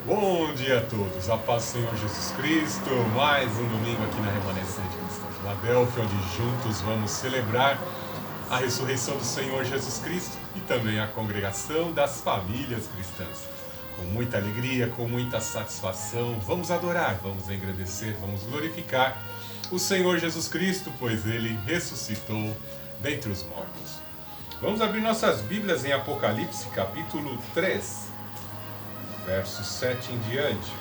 Bom dia a todos, a paz do Senhor Jesus Cristo, mais um domingo aqui na Remanescente Cristã Filadélfia, onde juntos vamos celebrar a ressurreição do Senhor Jesus Cristo e também a congregação das famílias cristãs. Com muita alegria, com muita satisfação, vamos adorar, vamos engrandecer, vamos glorificar o Senhor Jesus Cristo, pois Ele ressuscitou dentre os mortos. Vamos abrir nossas Bíblias em Apocalipse, capítulo 3, verso 7 em diante.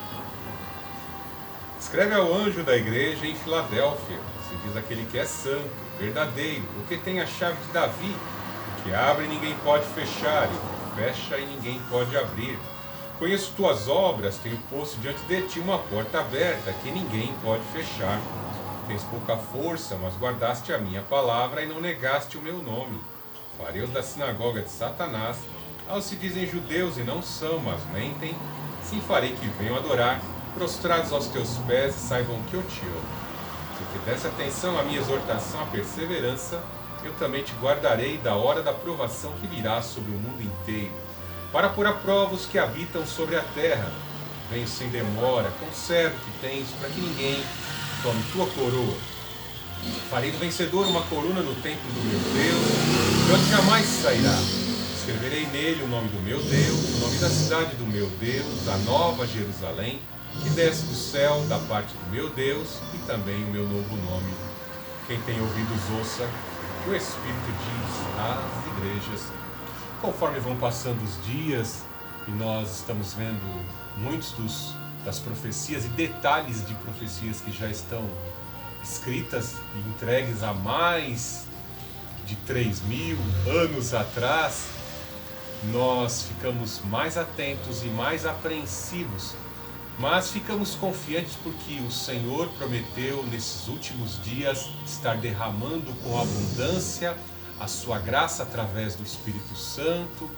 Escreve ao anjo da igreja em Filadélfia, se diz aquele que é santo, verdadeiro, o que tem a chave de Davi, o que abre e ninguém pode fechar, e o que fecha e ninguém pode abrir. Conheço tuas obras, tenho posto diante de ti uma porta aberta, que ninguém pode fechar. Tens pouca força, mas guardaste a minha palavra e não negaste o meu nome. Fariseus da sinagoga de Satanás, aos se dizem judeus e não são, mas mentem, sim farei que venham adorar, prostrados aos teus pés, e saibam que eu te amo. Se te desse atenção à minha exortação, à perseverança, eu também te guardarei da hora da provação que virá sobre o mundo inteiro, para pôr à prova os que habitam sobre a terra. Venho sem demora, conserva o que tens, para que ninguém tome tua coroa. Farei do vencedor uma corona no templo do meu Deus, de onde jamais sairá. Escreverei nele o nome do meu Deus, o nome da cidade do meu Deus, a nova Jerusalém, que desce do céu da parte do meu Deus, e também o meu novo nome. Quem tem ouvidos ouça o que o Espírito diz às igrejas. Conforme vão passando os dias e nós estamos vendo muitos das profecias e detalhes de profecias que já estão escritas e entregues há mais de 3.000 anos atrás, nós ficamos mais atentos e mais apreensivos, mas ficamos confiantes porque o Senhor prometeu nesses últimos dias estar derramando com abundância a sua graça através do Espírito Santo,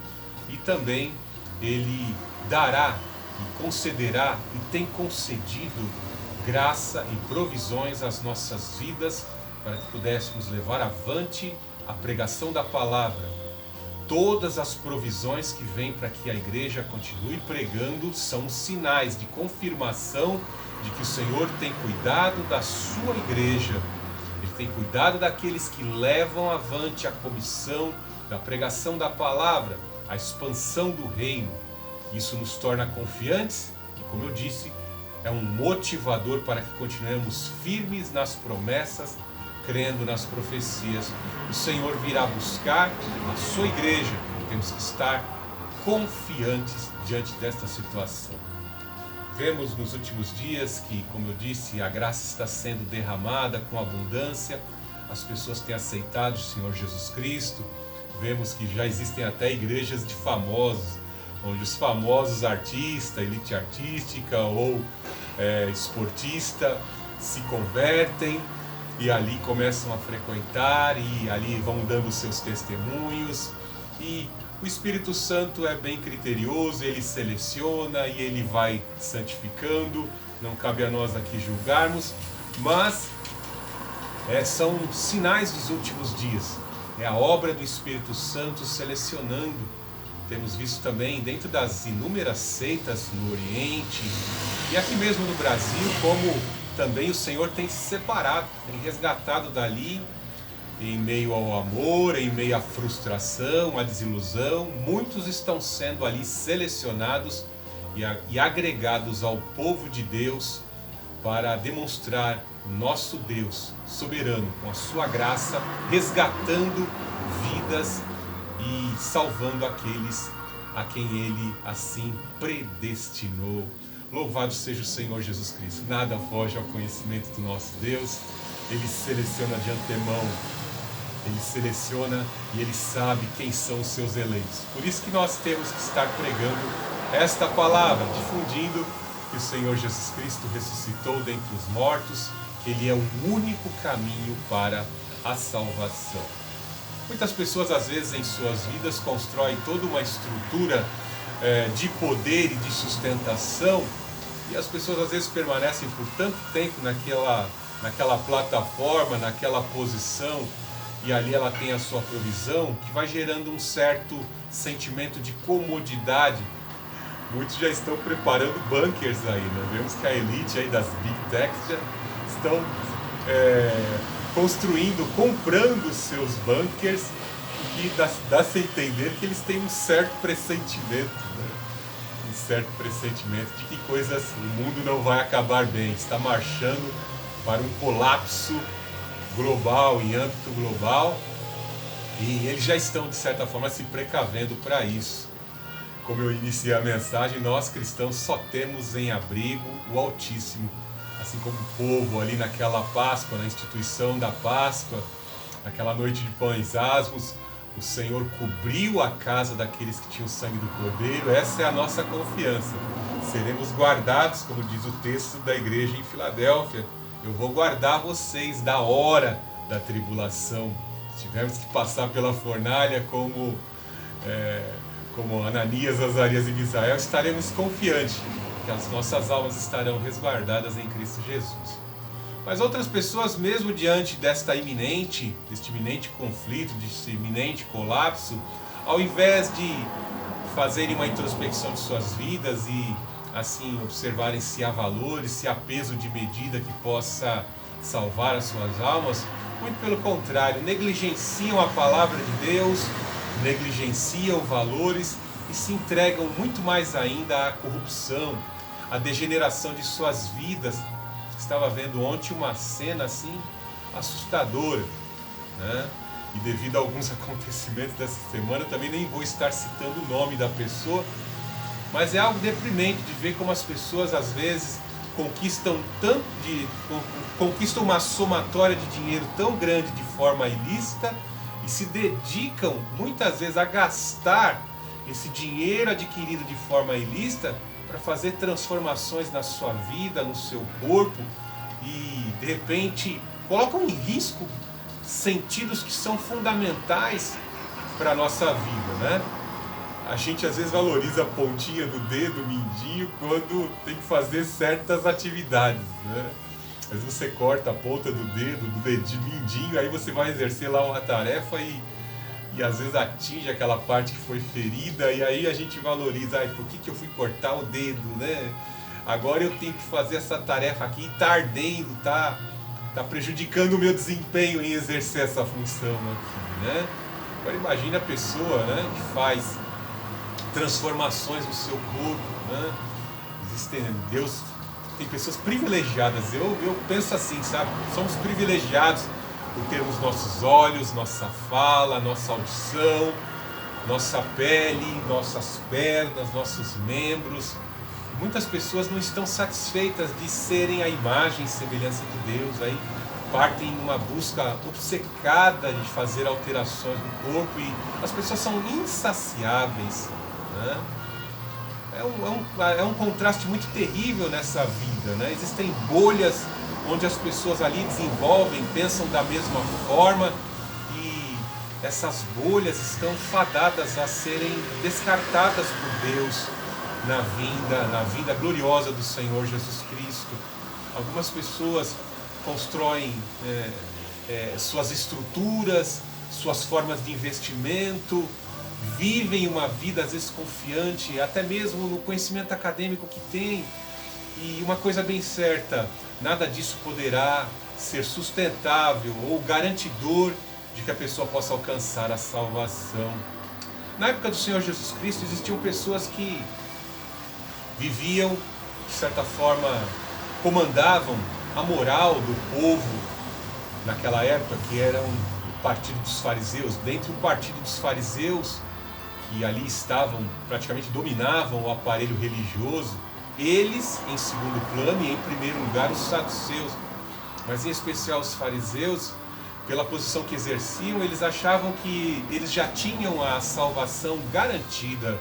e também Ele dará e concederá e tem concedido graça e provisões às nossas vidas para que pudéssemos levar avante a pregação da palavra. Todas as provisões que vêm para que a igreja continue pregando são sinais de confirmação de que o Senhor tem cuidado da sua igreja. Ele tem cuidado daqueles que levam avante a comissão da pregação da palavra, a expansão do reino. Isso nos torna confiantes e, como eu disse, é um motivador para que continuemos firmes nas promessas, crendo nas profecias. O Senhor virá buscar a sua igreja. Temos que estar confiantes diante desta situação. Vemos nos últimos dias que, como eu disse, a graça está sendo derramada com abundância. As pessoas têm aceitado o Senhor Jesus Cristo. Vemos que já existem até igrejas de famosos, onde os famosos artistas, elite artística ou esportista se convertem e ali começam a frequentar e ali vão dando seus testemunhos. E o Espírito Santo é bem criterioso, ele seleciona e ele vai santificando. Não cabe a nós aqui julgarmos, mas são sinais dos últimos dias. É a obra do Espírito Santo selecionando. Temos visto também dentro das inúmeras seitas no Oriente e aqui mesmo no Brasil, como também o Senhor tem se separado, tem resgatado dali, em meio ao amor, em meio à frustração, à desilusão. Muitos estão sendo ali selecionados e agregados ao povo de Deus para demonstrar nosso Deus soberano, com a sua graça, resgatando vidas e salvando aqueles a quem Ele assim predestinou. Louvado seja o Senhor Jesus Cristo. Nada foge ao conhecimento do nosso Deus. Ele seleciona de antemão. Ele seleciona e Ele sabe quem são os seus eleitos. Por isso que nós temos que estar pregando esta palavra, difundindo que o Senhor Jesus Cristo ressuscitou dentre os mortos, que Ele é o único caminho para a salvação. Muitas pessoas, às vezes, em suas vidas, constroem toda uma estrutura de poder e de sustentação, e as pessoas, às vezes, permanecem por tanto tempo naquela plataforma, naquela posição, e ali ela tem a sua provisão, que vai gerando um certo sentimento de comodidade, muitos já estão preparando bunkers aí, né? Vemos que a elite aí das Big Techs já estão construindo, comprando seus bunkers, e dá-se a entender que eles têm um certo pressentimento, né? Um certo pressentimento de que o mundo não vai acabar bem, está marchando para um colapso global, em âmbito global, e eles já estão, de certa forma, se precavendo para isso. Como eu iniciei a mensagem, nós cristãos só temos em abrigo o Altíssimo, assim como o povo ali naquela Páscoa, na instituição da Páscoa, naquela noite de pães asmos, o Senhor cobriu a casa daqueles que tinham o sangue do Cordeiro. Essa é a nossa confiança. Seremos guardados, como diz o texto da igreja em Filadélfia. Eu vou guardar vocês da hora da tribulação. Se tivermos que passar pela fornalha como Ananias, Azarias e Misael, estaremos confiantes que as nossas almas estarão resguardadas em Cristo Jesus. Mas outras pessoas, mesmo diante deste iminente conflito, deste iminente colapso, ao invés de fazerem uma introspecção de suas vidas e assim observarem se há valores, se há peso de medida que possa salvar as suas almas, muito pelo contrário, negligenciam a palavra de Deus, negligenciam valores e se entregam muito mais ainda à corrupção, à degeneração de suas vidas. Estava vendo ontem uma cena assim assustadora, né? E devido a alguns acontecimentos dessa semana, eu também nem vou estar citando o nome da pessoa, mas é algo deprimente de ver como as pessoas às vezes conquistam uma somatória de dinheiro tão grande de forma ilícita e se dedicam muitas vezes a gastar esse dinheiro adquirido de forma ilícita para fazer transformações na sua vida, no seu corpo, e de repente colocam em risco sentidos que são fundamentais para a nossa vida, né? A gente às vezes valoriza a pontinha do dedo, o mindinho, quando tem que fazer certas atividades, né? Às vezes você corta a ponta do dedo, do dedinho, mindinho, aí você vai exercer lá uma tarefa e às vezes atinge aquela parte que foi ferida, e aí a gente valoriza, por que eu fui cortar o dedo, né? Agora eu tenho que fazer essa tarefa aqui e tá ardendo, tá prejudicando o meu desempenho em exercer essa função aqui, né? Agora imagine a pessoa, né, que faz transformações no seu corpo, né? Deus tem pessoas privilegiadas, eu penso assim, sabe? Somos privilegiados por termos nossos olhos, nossa fala, nossa audição, nossa pele, nossas pernas, nossos membros. Muitas pessoas não estão satisfeitas de serem a imagem e semelhança de Deus, aí partem em uma busca obcecada de fazer alterações no corpo e as pessoas são insaciáveis, né? É um contraste muito terrível nessa vida, né? Existem bolhas onde as pessoas ali desenvolvem, pensam da mesma forma, e essas bolhas estão fadadas a serem descartadas por Deus na vinda gloriosa do Senhor Jesus Cristo. Algumas pessoas constroem suas estruturas, suas formas de investimento, vivem uma vida às vezes confiante, até mesmo no conhecimento acadêmico que tem, e uma coisa bem certa, nada disso poderá ser sustentável ou garantidor de que a pessoa possa alcançar a salvação. Na época do Senhor Jesus Cristo existiam pessoas que viviam, de certa forma, comandavam a moral do povo naquela época, que era o partido dos fariseus. Dentro do partido dos fariseus, que ali estavam, praticamente dominavam o aparelho religioso, eles em segundo plano e em primeiro lugar os saduceus, mas em especial os fariseus, pela posição que exerciam, eles achavam que eles já tinham a salvação garantida.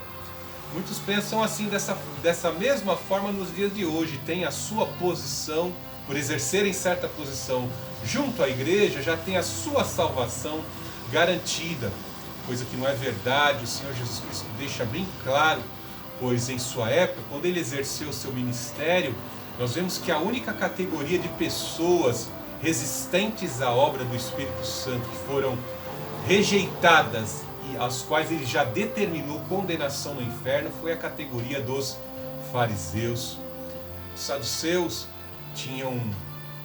Muitos pensam assim, dessa mesma forma nos dias de hoje, tem a sua posição, por exercerem certa posição junto à igreja, já tem a sua salvação garantida, coisa que não é verdade. O Senhor Jesus Cristo deixa bem claro, pois em sua época, quando ele exerceu o seu ministério, nós vemos que a única categoria de pessoas resistentes à obra do Espírito Santo, que foram rejeitadas e aos quais ele já determinou condenação no inferno foi a categoria dos fariseus. Os saduceus tinham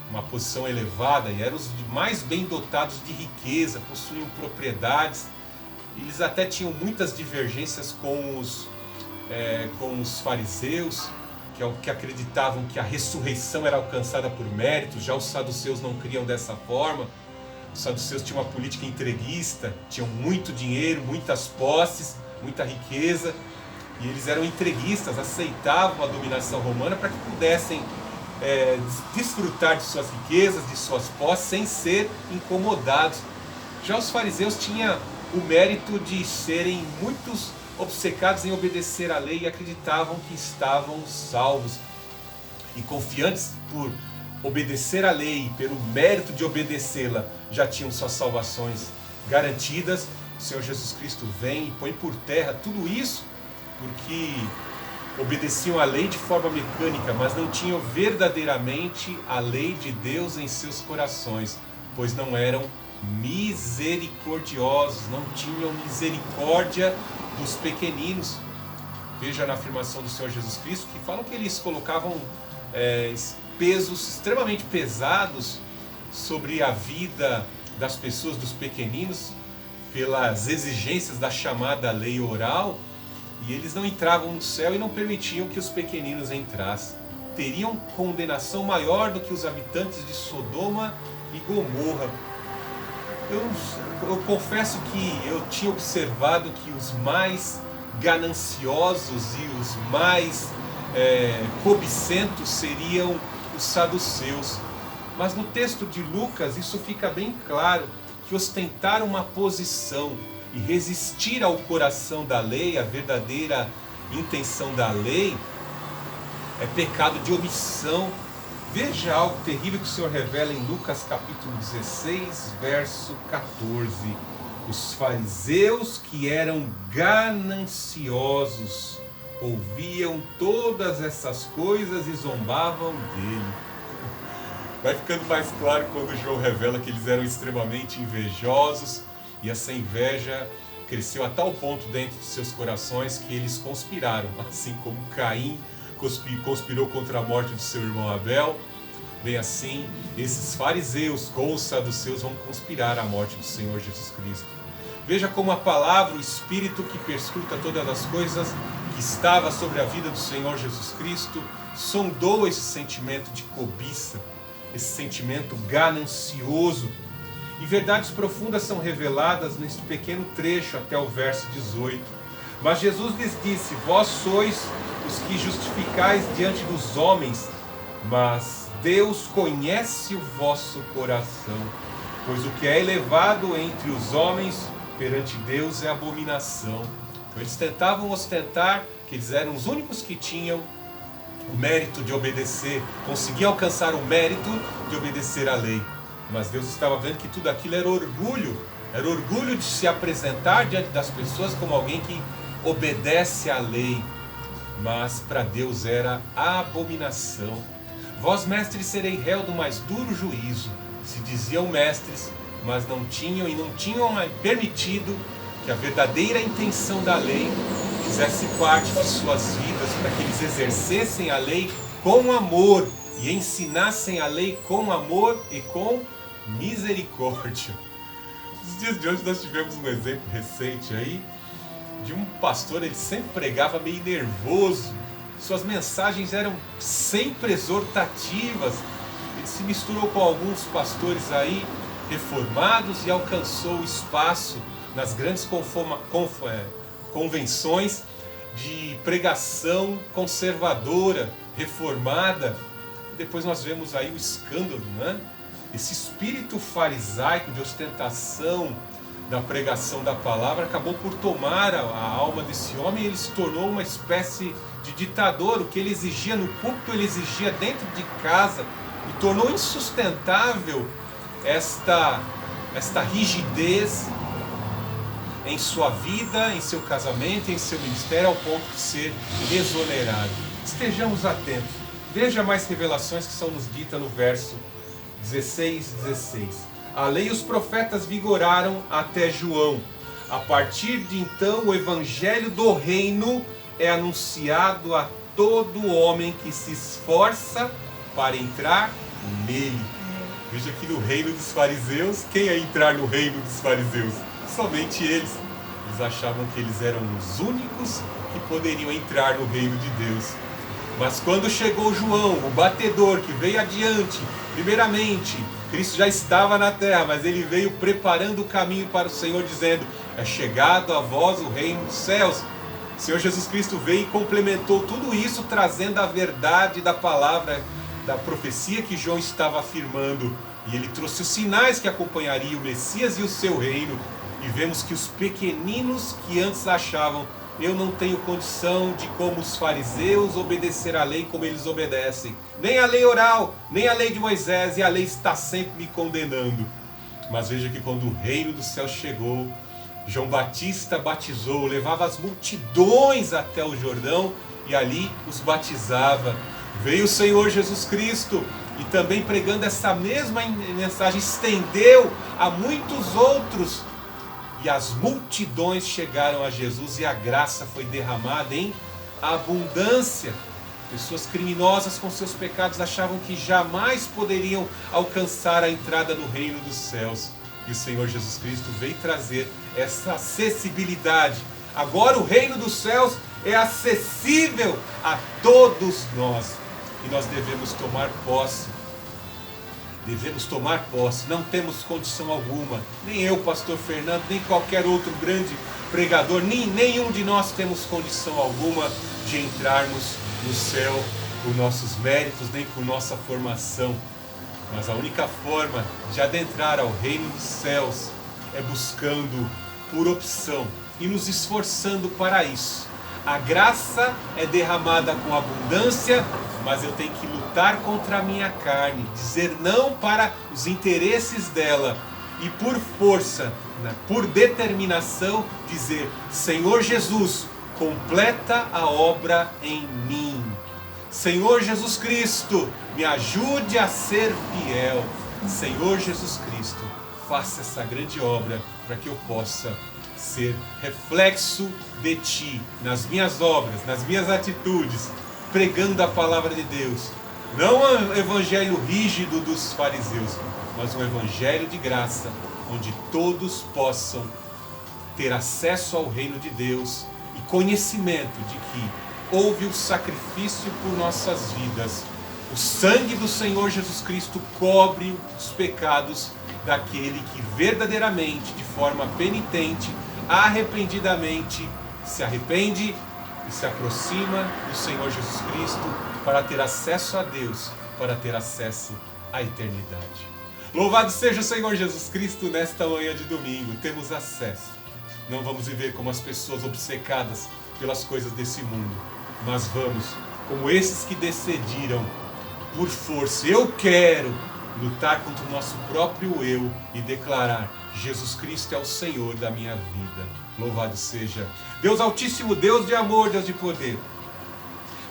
uma posição elevada e eram os mais bem dotados de riqueza, possuíam propriedades. Eles até tinham muitas divergências com os fariseus, que acreditavam que a ressurreição era alcançada por méritos. Já os saduceus não criam dessa forma. Os saduceus tinham uma política entreguista, tinham muito dinheiro, muitas posses, muita riqueza, e eles eram entreguistas, aceitavam a dominação romana para que pudessem desfrutar de suas riquezas, de suas posses, sem ser incomodados. Já os fariseus tinham o mérito de serem muitos obcecados em obedecer à lei e acreditavam que estavam salvos. E confiantes por obedecer à lei, pelo mérito de obedecê-la, já tinham suas salvações garantidas. O Senhor Jesus Cristo vem e põe por terra tudo isso, porque obedeciam à lei de forma mecânica, mas não tinham verdadeiramente a lei de Deus em seus corações, pois não eram misericordiosos, não tinham misericórdia dos pequeninos. Veja na afirmação do Senhor Jesus Cristo que falam que eles colocavam pesos extremamente pesados sobre a vida das pessoas, dos pequeninos, pelas exigências da chamada lei oral, e eles não entravam no céu e não permitiam que os pequeninos entrassem. Teriam condenação maior do que os habitantes de Sodoma e Gomorra. Eu confesso que eu tinha observado que os mais gananciosos e os mais cobicentos seriam os saduceus. Mas no texto de Lucas isso fica bem claro, que ostentar uma posição e resistir ao coração da lei, a verdadeira intenção da lei, é pecado de omissão. Veja algo terrível que o Senhor revela em Lucas capítulo 16, verso 14. Os fariseus, que eram gananciosos, ouviam todas essas coisas e zombavam dele. Vai ficando mais claro quando João revela que eles eram extremamente invejosos, e essa inveja cresceu a tal ponto dentro de seus corações que eles conspiraram, assim como Caim conspirou contra a morte de seu irmão Abel. Bem assim, esses fariseus com os saduceus vão conspirar a morte do Senhor Jesus Cristo. Veja como a palavra, o Espírito que perscruta todas as coisas, que estava sobre a vida do Senhor Jesus Cristo, sondou esse sentimento de cobiça, esse sentimento ganancioso. E verdades profundas são reveladas neste pequeno trecho até o verso 18. Mas Jesus lhes disse: vós sois os que justificais diante dos homens, mas Deus conhece o vosso coração, pois o que é elevado entre os homens perante Deus é abominação. Então eles tentavam ostentar que eles eram os únicos que tinham o mérito de obedecer, conseguiam alcançar o mérito de obedecer à lei. Mas Deus estava vendo que tudo aquilo era orgulho de se apresentar diante das pessoas como alguém que obedece à lei. Mas para Deus era abominação. Vós, mestres, serei réu do mais duro juízo. Se diziam mestres, mas não tinham permitido que a verdadeira intenção da lei fizesse parte de suas vidas, para que eles exercessem a lei com amor e ensinassem a lei com amor e com misericórdia. Nos dias de hoje nós tivemos um exemplo recente aí de um pastor. Ele sempre pregava meio nervoso, suas mensagens eram sempre exortativas. Ele se misturou com alguns pastores aí reformados e alcançou espaço nas grandes convenções de pregação conservadora, reformada. Depois nós vemos aí o escândalo, né? Esse espírito farisaico de ostentação da pregação da palavra acabou por tomar a alma desse homem, e ele se tornou uma espécie de ditador. O que ele exigia no púlpito, ele exigia dentro de casa, e tornou insustentável esta rigidez em sua vida, em seu casamento, em seu ministério, ao ponto de ser exonerado. Estejamos atentos. Veja mais revelações que são nos ditas no verso 16. A lei e os profetas vigoraram até João. A partir de então, o evangelho do reino é anunciado a todo homem que se esforça para entrar nele. Veja que no reino dos fariseus, quem ia entrar no reino dos fariseus? Somente eles. Eles achavam que eles eram os únicos que poderiam entrar no reino de Deus. Mas quando chegou João, o batedor, que veio adiante, primeiramente, Cristo já estava na terra, mas ele veio preparando o caminho para o Senhor, dizendo: é chegado a vós o reino dos céus. O Senhor Jesus Cristo veio e complementou tudo isso, trazendo a verdade da palavra, da profecia que João estava afirmando. E ele trouxe os sinais que acompanhariam o Messias e o seu reino. E vemos que os pequeninos que antes achavam: eu não tenho condição de, como os fariseus, obedecer à lei como eles obedecem. Nem a lei oral, nem a lei de Moisés, e a lei está sempre me condenando. Mas veja que quando o reino dos céus chegou, João Batista batizou, levava as multidões até o Jordão e ali os batizava. Veio o Senhor Jesus Cristo e também pregando essa mesma mensagem, estendeu a muitos outros. E as multidões chegaram a Jesus e a graça foi derramada em abundância. Pessoas criminosas com seus pecados achavam que jamais poderiam alcançar a entrada no reino dos céus. E o Senhor Jesus Cristo veio trazer essa acessibilidade. Agora o reino dos céus é acessível a todos nós. E nós devemos tomar posse. Devemos tomar posse, não temos condição alguma, nem eu, pastor Fernando, nem qualquer outro grande pregador, nenhum de nós temos condição alguma de entrarmos no céu por nossos méritos, nem por nossa formação. Mas a única forma de adentrar ao reino dos céus é buscando por opção e nos esforçando para isso. A graça é derramada com abundância, mas eu tenho que lutar contra a minha carne, dizer não para os interesses dela e por força, por determinação, dizer: Senhor Jesus, completa a obra em mim. Senhor Jesus Cristo, me ajude a ser fiel. Senhor Jesus Cristo, faça essa grande obra para que eu possa ser reflexo de Ti, nas minhas obras, nas minhas atitudes, pregando a palavra de Deus. Não um evangelho rígido dos fariseus, mas um evangelho de graça, onde todos possam ter acesso ao reino de Deus e conhecimento de que houve o sacrifício por nossas vidas. O sangue do Senhor Jesus Cristo cobre os pecados daquele que verdadeiramente, de forma penitente, arrependidamente, se arrepende e se aproxima do Senhor Jesus Cristo para ter acesso a Deus, para ter acesso à eternidade. Louvado seja o Senhor Jesus Cristo nesta manhã de domingo. Temos acesso. Não vamos viver como as pessoas obcecadas pelas coisas desse mundo, mas vamos, como esses que decidiram por força: eu quero lutar contra o nosso próprio eu e declarar: Jesus Cristo é o Senhor da minha vida. Louvado seja Deus Altíssimo, Deus de amor, Deus de poder.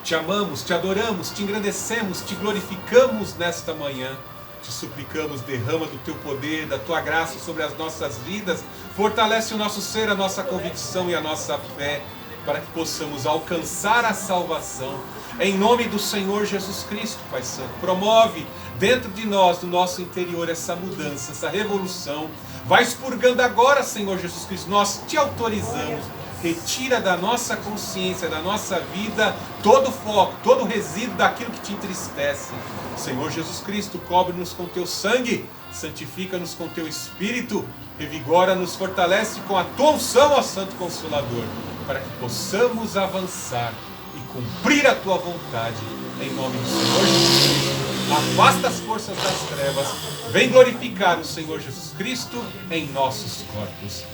Te amamos, te adoramos, te engrandecemos, te glorificamos nesta manhã. Te suplicamos: derrama do teu poder, da tua graça sobre as nossas vidas. Fortalece o nosso ser, a nossa convicção e a nossa fé, para que possamos alcançar a salvação. Em nome do Senhor Jesus Cristo, Pai Santo, promove dentro de nós, no nosso interior, essa mudança, essa revolução. Vai expurgando agora, Senhor Jesus Cristo. Nós te autorizamos. Retira da nossa consciência, da nossa vida, todo foco, todo resíduo daquilo que te entristece. Senhor Jesus Cristo, cobre-nos com teu sangue, santifica-nos com teu Espírito, revigora-nos, fortalece com a tua unção, ó Santo Consolador, para que possamos avançar e cumprir a tua vontade, em nome do Senhor Jesus Cristo. Afasta as forças das trevas, vem glorificar o Senhor Jesus Cristo em nossos corpos.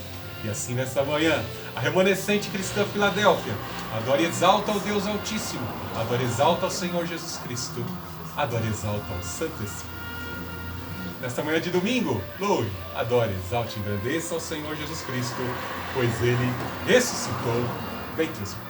E assim nessa manhã, a remanescente cristã Filadélfia adora e exalta ao Deus Altíssimo, adora e exalta ao Senhor Jesus Cristo, adora e exalta ao Santo Espírito. Nesta manhã de domingo, louve, adore, exalte e engrandeça ao Senhor Jesus Cristo, pois Ele ressuscitou dentre os mortos.